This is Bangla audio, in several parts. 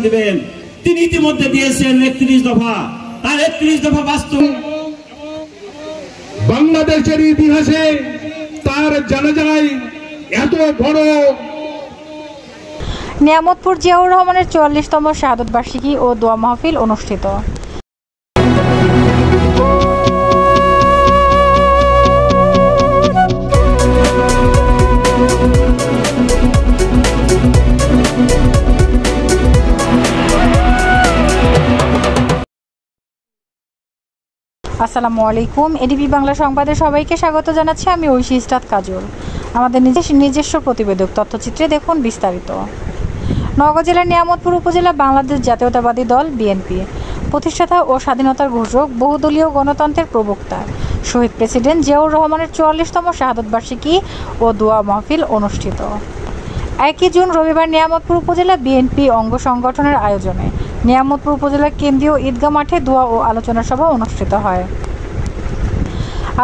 দিবেন। তিনি ইতিমধ্যে দিয়েছেন ৩১ দফা, তার ৩১ দফা বাস্তব বাংলাদেশের ইতিহাসে তার জানাজায় এত বড়। নিয়ামতপুর জিয়াউর রহমানের ৪৪তম শাহাদত বার্ষিকী ও দোয়া মাহফিল অনুষ্ঠিত। আসসালামু আলাইকুম, এডিবি বাংলা সংবাদে সবাইকে স্বাগত জানাচ্ছি। আমি ঐশী ইস্তাত কাজল। আমাদের নিজস্ব প্রতিবেদক তথ্যচিত্রে দেখুন বিস্তারিত। নওগাঁ জেলার নিয়ামতপুর উপজেলা বাংলাদেশ জাতীয়তাবাদী দল বিএনপি প্রতিষ্ঠাতা ও স্বাধীনতার ঘোষক, বহুদলীয় গণতন্ত্রের প্রবক্তা শহীদ প্রেসিডেন্ট জিয়াউর রহমানের ৪৪তম শাহাদত বার্ষিকী ও দোয়া মাহফিল অনুষ্ঠিত। ১ জুন রবিবার নিয়ামতপুর উপজেলা বিএনপি অঙ্গ সংগঠনের আয়োজনে নিয়ামতপুর উপজেলা কেন্দ্রীয় ঈদগাহ মাঠে দোয়া ও আলোচনা সভা অনুষ্ঠিত হয়।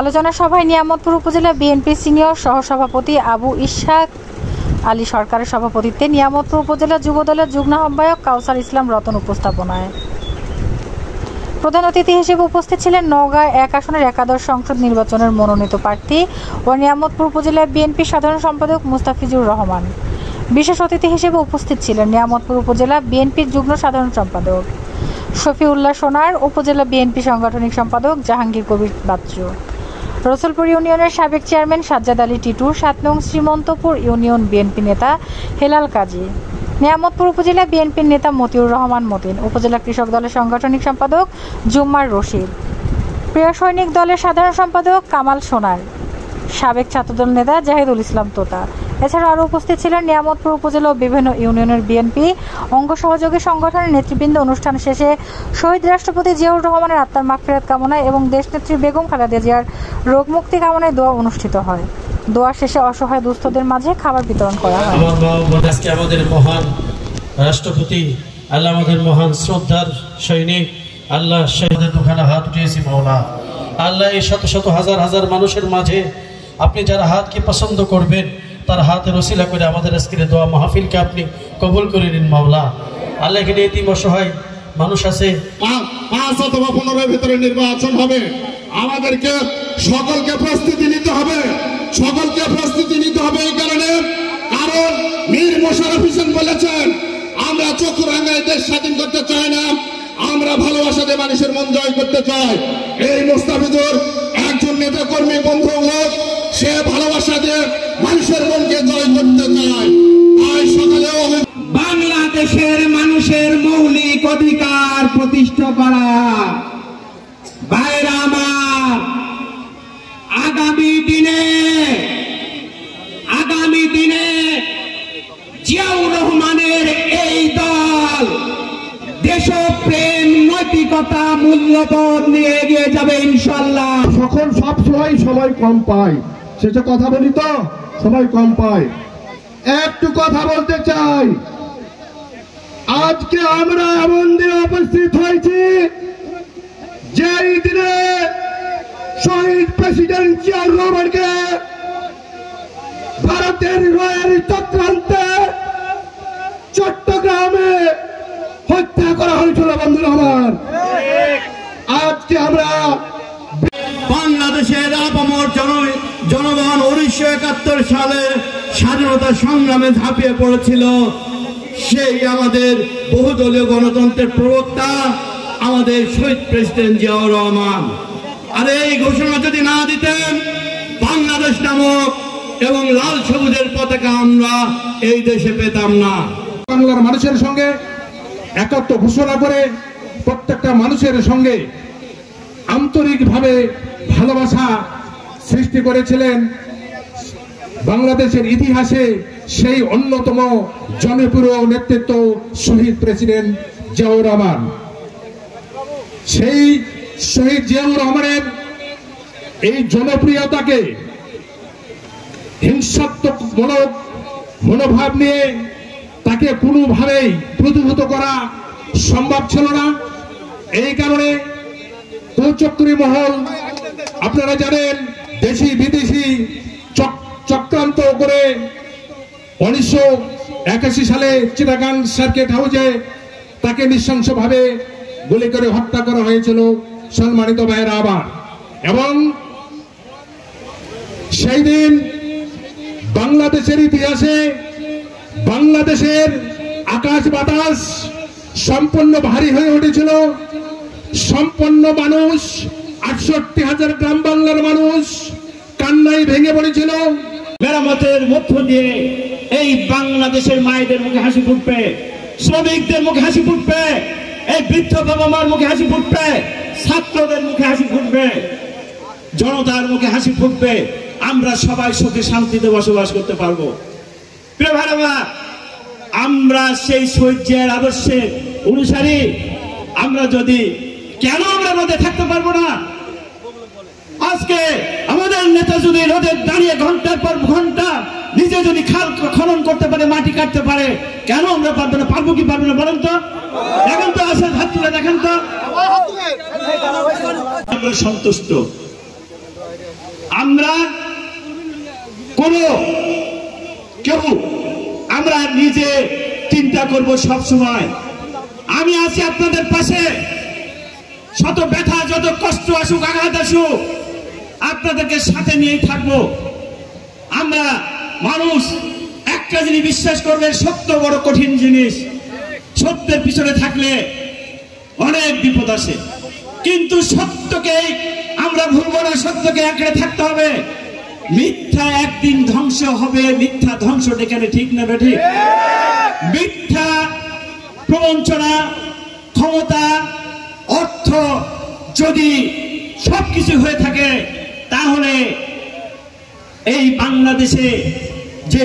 আলোচনা সভায় নিয়ামতপুর উপজেলা বিএনপির সিনিয়র সহসভাপতি আবু ইসহাক আলী সরকারের সভাপতিত্বে নিয়ামতপুর উপজেলা যুবদলের যুগ্ম আহ্বায়ক কাউসার ইসলাম রতন উপস্থাপনায় প্রধান অতিথি হিসেবে উপস্থিত ছিলেন নওগাঁ ১ আসনের একাদশ সংসদ নির্বাচনের মনোনীত প্রার্থী ও নিয়ামতপুর উপজেলা বিএনপির সাধারণ সম্পাদক মুস্তাফিজুর রহমান। বিশেষ অতিথি হিসেবে উপস্থিত ছিলেন নিয়ামতপুর উপজেলা বিএনপির যুগ্ম সাধারণ সম্পাদক শফিউল্লাহ সোনার, উপজেলা বিএনপি সাংগঠনিক সম্পাদক জাহাঙ্গীর কবির বাচ্চু, রসুলপুর ইউনিয়নের সাবেক চেয়ারম্যান সাজ্জাদ আলী টিটু, ৭ নং শ্রীমন্তপুর ইউনিয়ন বিএনপি নেতা হেলাল কাজী, নিয়ামতপুর উপজেলা বিএনপির নেতা মতিউর রহমান মতিন, উপজেলা কৃষক দলের সাংগঠনিক সম্পাদক জুম্মার রশিদ, প্রিয় সৈনিক দলের সাধারণ সম্পাদক কামাল সোনার, সাবেক ছাত্রদল নেতা জাহিদুল ইসলাম তোতা। এছাড়া আরও উপস্থিত ছিলেন নিয়ামতপুর উপজেলা ও বিভিন্ন ইউনিয়নের বিএনপি অঙ্গ সহযোগী সংগঠনের নেতৃবৃন্দ। অনুষ্ঠান শেষে শহীদ রাষ্ট্রপতি জিয়াউর রহমানের আত্মার মাগফিরাত কামনায় এবং দেশনেত্রী বেগম খালেদা জিয়ার রোগ মুক্তি কামনায় দোয়া অনুষ্ঠিত হয়। দোয়া শেষে অসহায় দুস্থদের মাঝে খাবার বিতরণ করা হয়। আমাদের মহান রাষ্ট্রপতি আল্লাহ, আমাদের মহান শ্রদ্ধার সৈনিক আল্লাহ, শহীদের দোকানে হাত উঠিয়েছি মাওলা। আল্লাহ, এই শত শত হাজার হাজার মানুষের মাঝে আপনি যারা হাতকে পছন্দ করবেন তার হাতের ওসিলা করে আমাদের আজকের দোয়া মাহফিলকে আপনি কবুল করে নিন মাওলা। আল্লাহ, এখানে এতিম অসহায় মানুষ আছে। ৫ অথবা ১৫ ভিতরে নির্বাচন হবে। আমাদেরকে সকলকে প্রস্তুতি নিতে হবে, এই কারণে, কারণ মীর মোশাররফ হোসেন বলেছেন, আমরা চক্ষুরাঙ্গায় দেশ স্বাধীন করতে চাই না, আমরা ভালোবাসা দিয়ে মানুষের মন জয় করতে চাই। এই মুস্তাফিজুর একজন নেতা কর্মী বন্ধু লোক, সে ভালোবাসা দিয়ে মানুষের মনকে জয় করতে চায়। তাই সকালেও বাংলাদেশের মানুষের মৌলিক অধিকার প্রতিষ্ঠা করা। ভাইরা আমার, আগামী দিনে জিয়াউর রহমানের এই দল দেশপ্রেম, নৈতিকতা, মূল্যবোধ নিয়ে এগিয়ে যাবে ইনশাআল্লাহ। সকল সব সময় কম পাই, শেষে কথা বলি তো, সময় কম পাই। একটু কথা বলতে চাই। আজকে আমরা এমন দিনে উপস্থিত হয়েছি যেই দিনে শহীদ প্রেসিডেন্ট জিয়াউর রহমানকে ভারতের রয়ের চক্রান্তে চট্টগ্রামে হত্যা করা হয়েছিল। বন্ধুরা আমার, আজকে আমরা বাংলাদেশের আপামর জনগণ ১৯৭১ সালে স্বাধীনতা সংগ্রামে ঝাঁপিয়ে পড়েছিল। সেই আমাদের বহুদলীয় গণতন্ত্রের প্রবক্তা আমাদের শহীদ প্রেসিডেন্ট জিয়াউর রহমান। আর এই ঘোষণা যদি না দিতেন, বাংলাদেশ নামক এবং লাল সবুজের পতাকা আমরা এই দেশে পেতাম না। বাংলার মানুষের সঙ্গে একাত্ম ঘোষণা করে প্রত্যেকটা মানুষের সঙ্গে আন্তরিকভাবে ভালোবাসা সৃষ্টি করেছিলেন। বাংলাদেশের ইতিহাসে সেই অন্যতম জনপ্রিয় নেতৃত্ব শহীদ প্রেসিডেন্ট জিয়াউর রহমান। সেই শহীদ জিয়াউর রহমানের এই জনপ্রিয়তাকে হিংসাত্মক মনোভাব নিয়ে তাকে কোনোভাবেই প্রতিহত করা সম্ভব ছিল না। এই কারণে কুচক্রী মহল, আপনারা জানেন, দেশি বিদেশি চক্রান্ত করে 1981 সালে চিটাগাং সার্কিট হাউসে তাকে নৃশংসভাবে গুলি করে হত্যা করা হয়েছিল সম্মানিত ভাইয়েরা আবার। এবং সেই দিন বাংলাদেশের ইতিহাসে বাংলাদেশের আকাশ বাতাস সম্পূর্ণ ভারী হয়ে উঠেছিল। সম্পূর্ণ মানুষ ৬৮,০০০ গ্রাম বাংলার মানুষ কান্নায় ভেঙে পড়েছিল। মেরামতের মধ্য দিয়ে এই বাংলাদেশের মায়েদের মুখে হাসি ফুটবে, শ্রমিকদের মুখে হাসি ফুটবে, এই বৃদ্ধ বাবা মার মুখে হাসি ফুটবে, ছাত্রদের মুখে হাসি ফুটবে, জনতার মুখে হাসি ফুটবে। আমরা সবাই সুখে শান্তিতে বসবাস করতে পারবো। প্রিয় ভাইরা, আমরা সেই শহীদের আদর্শের অনুসারী। আমরা যদি কেন আমরা রোদে থাকতে পারবো না? আজকে আমাদের নেতা যদি রোদে দাঁড়িয়ে ঘন্টার পর ঘন্টা নিজে যদি খাল খনন করতে পারে, মাটি কাটতে পারে, কেন আমরা পারবো না? পারবো কি পারবো না বলেন তো? দেখেন তো, আসেন হাত তুলে দেখেন তো। আমরা সন্তুষ্ট। আমরা কেউ আমরা নিজে চিন্তা করব সব সময়। আমি আছি আপনাদের পাশে। শত ব্যথা, যত কষ্ট আসুক, আঘাত আসুক, আপনাদেরকে সাথে নিয়েই থাকবো। আমরা মানুষ একটা জিনিস বিশ্বাস করবে, সত্য বড় কঠিন জিনিস। সত্যের পিছনে থাকলে অনেক বিপদ আসে, কিন্তু সত্যকেই আমরা ভুলবো না। সত্যকে আঁকড়ে থাকতে হবে। মিথ্যা একদিন ধ্বংস হবে। মিথ্যা ধ্বংস ডেকে ঠিক না বেঠিক? মিথ্যা প্রবঞ্চনা, ক্ষমতা, অর্থ যদি সবকিছু হয়ে থাকে, তাহলে এই বাংলাদেশে যে